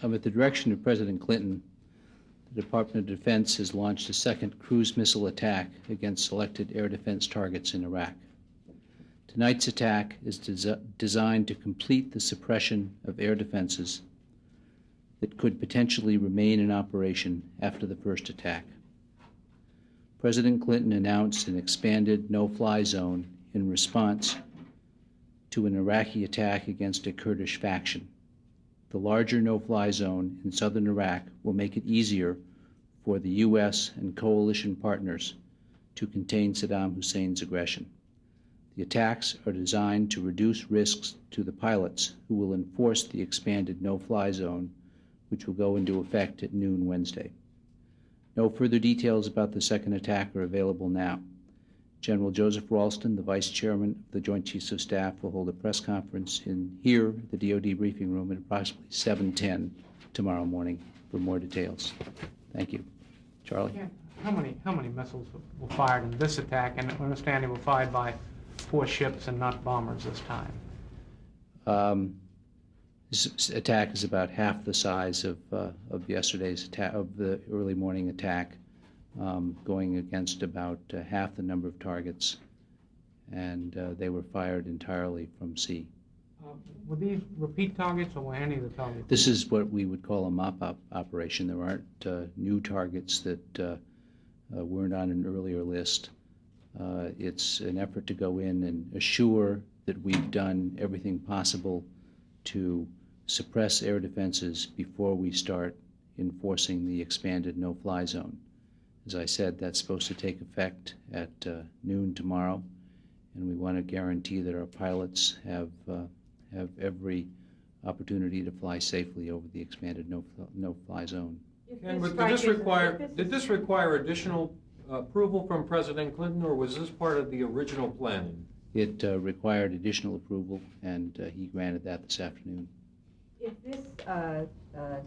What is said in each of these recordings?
At the direction of President Clinton, the Department of Defense has launched a second cruise missile attack against selected air defense targets in Iraq. Tonight's attack is designed to complete the suppression of air defenses that could potentially remain in operation after the first attack. President Clinton announced an expanded no-fly zone in response to an Iraqi attack against a Kurdish faction. The larger no-fly zone in southern Iraq will make it easier for the U.S. and coalition partners to contain Saddam Hussein's aggression. The attacks are designed to reduce risks to the pilots who will enforce the expanded no-fly zone, which will go into effect at noon Wednesday. No further details about the second attack are available now. General Joseph Ralston, the Vice Chairman of the Joint Chiefs of Staff, will hold a press conference in here, the DoD Briefing Room, at approximately 7:10 tomorrow morning for more details. Thank you. Charlie? Yeah. How many missiles were fired in this attack? And I understand they were fired by 4 ships and not bombers this time. This attack is about half the size of yesterday's attack, of the early morning attack, going against about half the number of targets, and they were fired entirely from sea. Were these repeat targets, or were any of the targets? This is what we would call a mop-up operation. There aren't new targets that weren't on an earlier list. It's an effort to go in and assure that we've done everything possible to suppress air defenses before we start enforcing the expanded no-fly zone. As I said, that's supposed to take effect at noon tomorrow, and we want to guarantee that our pilots have every opportunity to fly safely over the expanded no-fly zone. Ken, but did this require additional approval from President Clinton, or was this part of the original planning? It required additional approval, and he granted that this afternoon. If this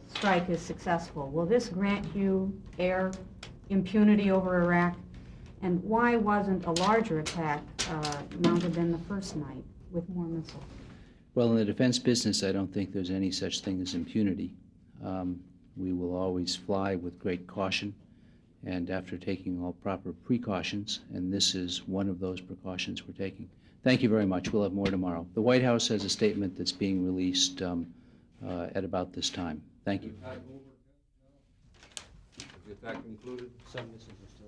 strike is successful, will this grant you air impunity over Iraq? And why wasn't a larger attack mounted than the first night with more missiles? Well, in the defense business, I don't think there's any such thing as impunity. We will always fly with great caution, and after taking all proper precautions, and this is one of those precautions we're taking. Thank you very much. We'll have more tomorrow. The White House has a statement that's being released at about this time. Thank you. Is the attack concluded? Some missiles are still